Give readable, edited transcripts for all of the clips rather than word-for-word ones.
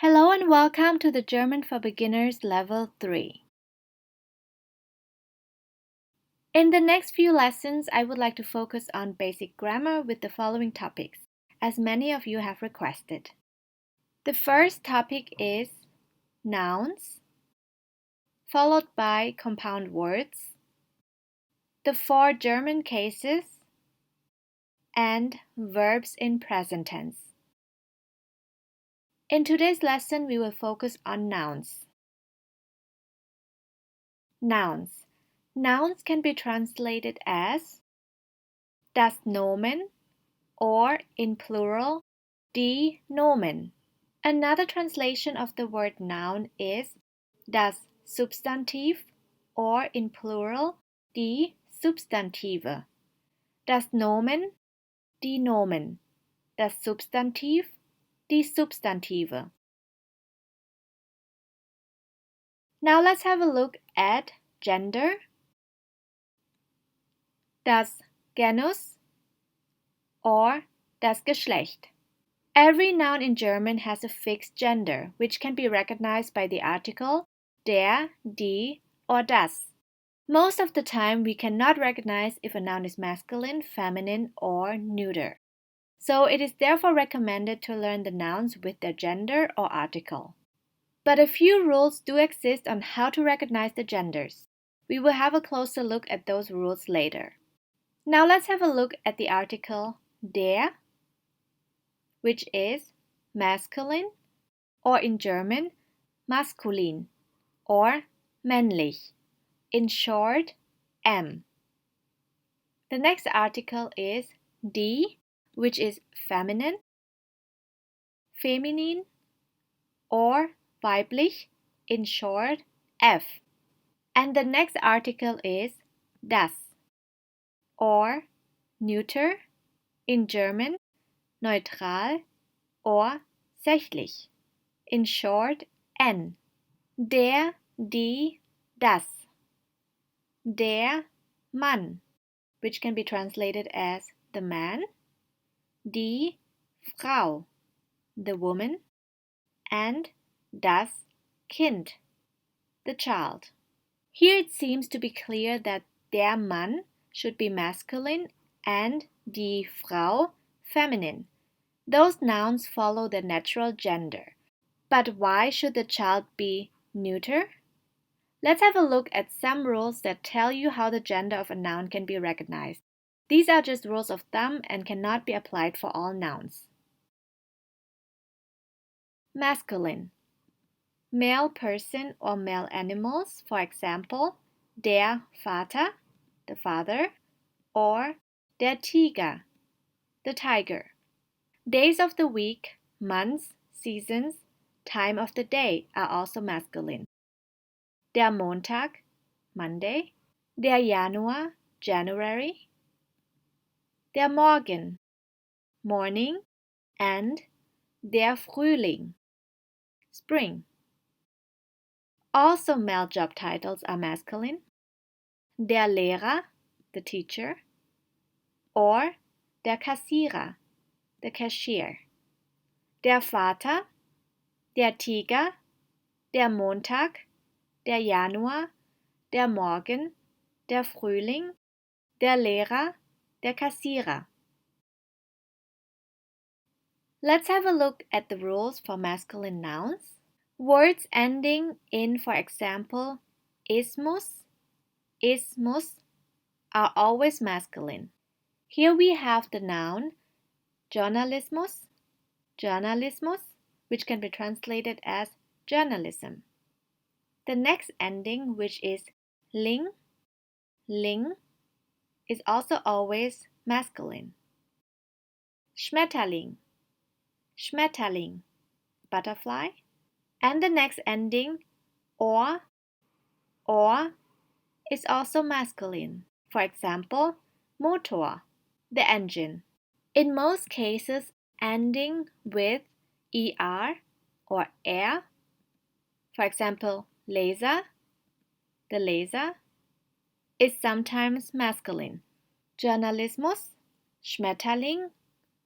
Hello and welcome to the German for Beginners Level 3. In the next few lessons, I would like to focus on basic grammar with the following topics, as many of you have requested. The first topic is nouns, followed by compound words, the 4 German cases, and verbs in present tense. In today's lesson, we will focus on nouns. Nouns. Nouns can be translated as das Nomen or, in plural, die Nomen. Another translation of the word noun is das Substantiv or, in plural, die Substantive. Das Nomen, die Nomen. Das Substantiv, die Substantive. Now let's have a look at gender. Das Genus or das Geschlecht. Every noun in German has a fixed gender, which can be recognized by the article der, die, or das. Most of the time, we cannot recognize if a noun is masculine, feminine, or neuter. So it is therefore recommended to learn the nouns with their gender or article. But a few rules do exist on how to recognize the genders. We will have a closer look at those rules later. Now let's have a look at the article der, which is masculine, or in German, maskulin, or männlich, in short, M. The next article is die, which is feminine, feminin, or weiblich, in short, F. And the next article is das, or neuter, in German, neutral, or sächlich, in short, N. Der, die, das. Der Mann, which can be translated as the man, die Frau, the woman, and das Kind, the child. Here it seems to be clear that der Mann should be masculine and die Frau feminine. Those nouns follow their natural gender. But why should the child be neuter? Let's have a look at some rules that tell you how the gender of a noun can be recognized. These are just rules of thumb and cannot be applied for all nouns. Masculine. Male person or male animals, for example, der Vater, the father, or der Tiger, the tiger. Days of the week, months, seasons, time of the day are also masculine. Der Montag, Monday, der Januar, January, der Morgen, morning, and der Frühling, spring. Also male job titles are masculine. Der Lehrer, the teacher, or der Kassierer, the cashier. Der Vater, der Tiger, der Montag, der Januar, der Morgen, der Frühling, der Lehrer, der Kassierer. Let's have a look at the rules for masculine nouns. Words ending in, for example, ismus, ismus, are always masculine. Here we have the noun journalismus, journalismus, which can be translated as journalism. The next ending, which is ling, ling, is also always masculine. Schmetterling, Schmetterling, butterfly. And the next ending, or, is also masculine. For example, Motor, the engine. In most cases, ending with er or er, for example, Laser, the laser, is sometimes masculine. Journalismus, Schmetterling,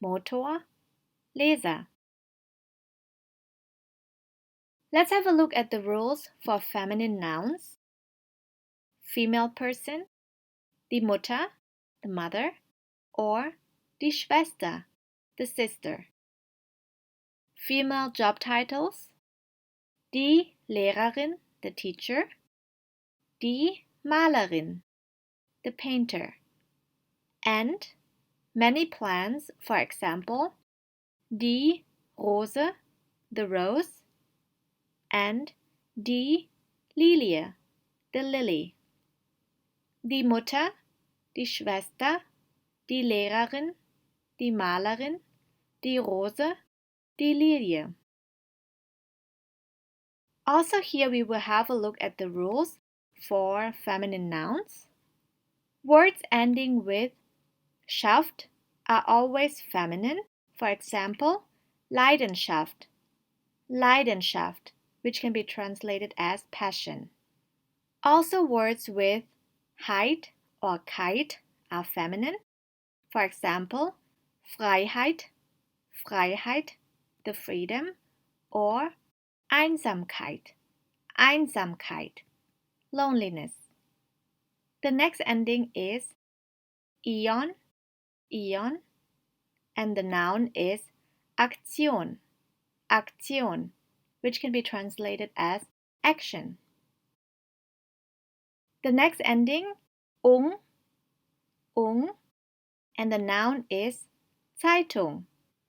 Motor, Laser. Let's have a look at the rules for feminine nouns. Female person, die Mutter, the mother, or die Schwester, the sister. Female job titles, die Lehrerin, the teacher, die Malerin, the painter, and many plants, for example, die Rose, the rose, and die Lilie, the lily. Die Mutter, die Schwester, die Lehrerin, die Malerin, die Rose, die Lilie. Also here we will have a look at the rules for feminine nouns. Words ending with Schaft are always feminine. For example, Leidenschaft, Leidenschaft, which can be translated as passion. Also words with Heit or Keit are feminine. For example, Freiheit, Freiheit, the freedom, or Einsamkeit, Einsamkeit, loneliness. The next ending is ion, ion, and the noun is Aktion, Aktion, which can be translated as action. The next ending, ung, and the noun is Zeitung,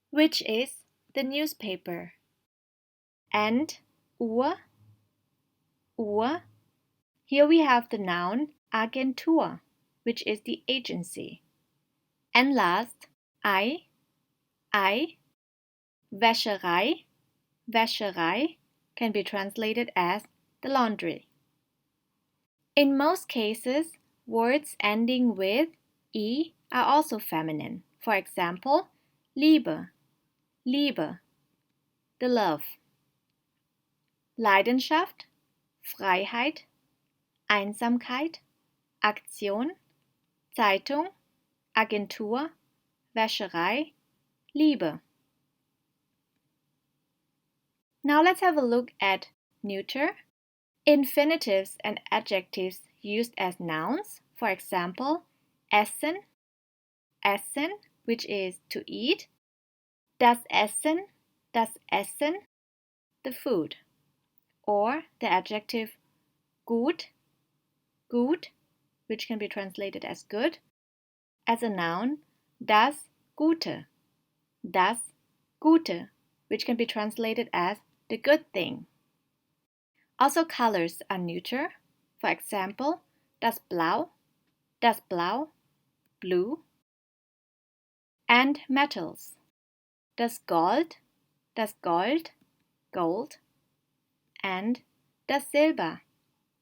which is the newspaper. And Uhr, here we have the noun Agentur, which is the agency. And last, Ei, Wäscherei, Wäscherei can be translated as the laundry. In most cases, words ending with I are also feminine. For example, Liebe, Liebe, the love. Leidenschaft, Freiheit, Einsamkeit, Aktion, Zeitung, Agentur, Wäscherei, Liebe. Now let's have a look at neuter. Infinitives and adjectives used as nouns, for example, essen, essen, which is to eat, das Essen, the food, or the adjective gut, which can be translated as good, as a noun, das Gute, which can be translated as the good thing. Also colors are neuter. For example, das Blau, blue. And metals, das Gold, gold. And das Silber,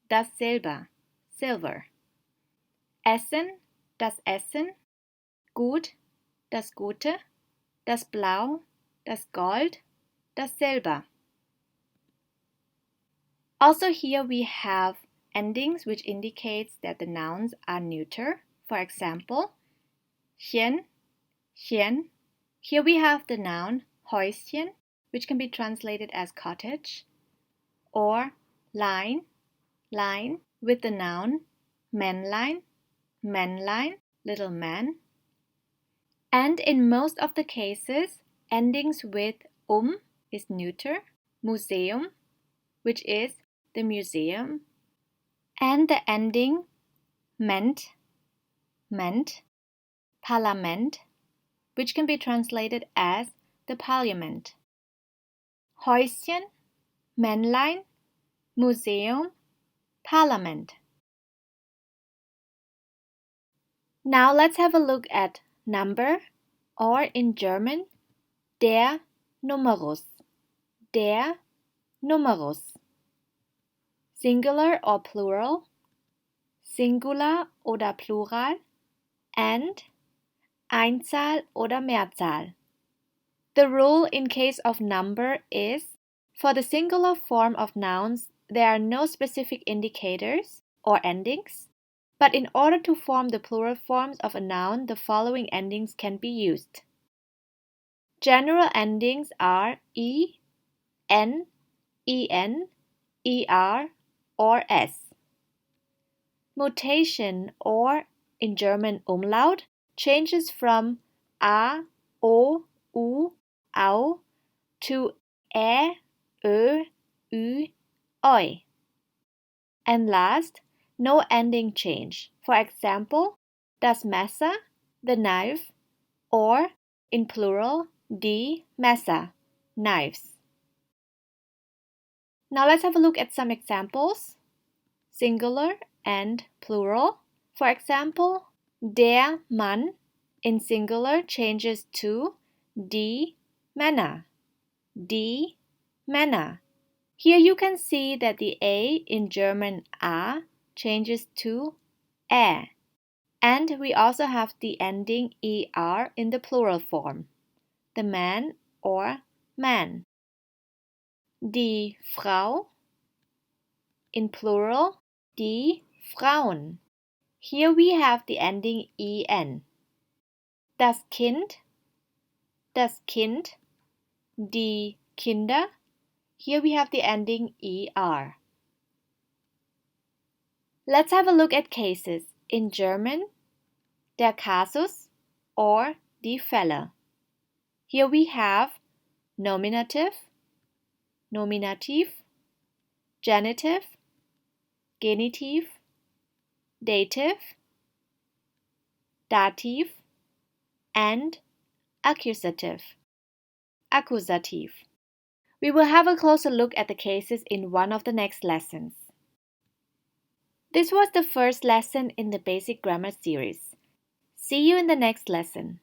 silver. Essen, das Essen. Gut, das Gute. Das Blau, das Gold, das Silber. Also here we have endings which indicates that the nouns are neuter. For example, chen. Here we have the noun Häuschen, which can be translated as cottage, or line, with the noun Männlein, little man. And in most of the cases, endings with is neuter, Museum, which is the museum, and the ending ment, Parlament, which can be translated as the parliament. Häuschen, Männlein, Museum, Parlament. Now let's have a look at number, or in German, der Numerus. Singular or plural, Singular oder Plural, and Einzahl oder Mehrzahl. The rule in case of number is, for the singular form of nouns, there are no specific indicators or endings, but in order to form the plural forms of a noun, the following endings can be used. General endings are I, N, en, er, or s. Mutation, or in German umlaut, changes from a, o, u, au to e, ö, ü, oi. And last, no ending change. For example, das Messer, the knife, or in plural, die Messer, knives. Now let's have a look at some examples. Singular and plural. For example, der Mann in singular changes to die Männer. Die Männer. Here you can see that the A in German A changes to ä. And we also have the ending er in the plural form, the man or man. Die Frau, in plural, die Frauen. Here we have the ending en. Das Kind, die Kinder. Here we have the ending er. Let's have a look at cases. In German, der Kasus or die Fälle. Here we have nominative, nominativ, genitive, genitiv, dative, dativ, and accusative, accusativ. We will have a closer look at the cases in one of the next lessons. This was the first lesson in the Basic Grammar series. See you in the next lesson.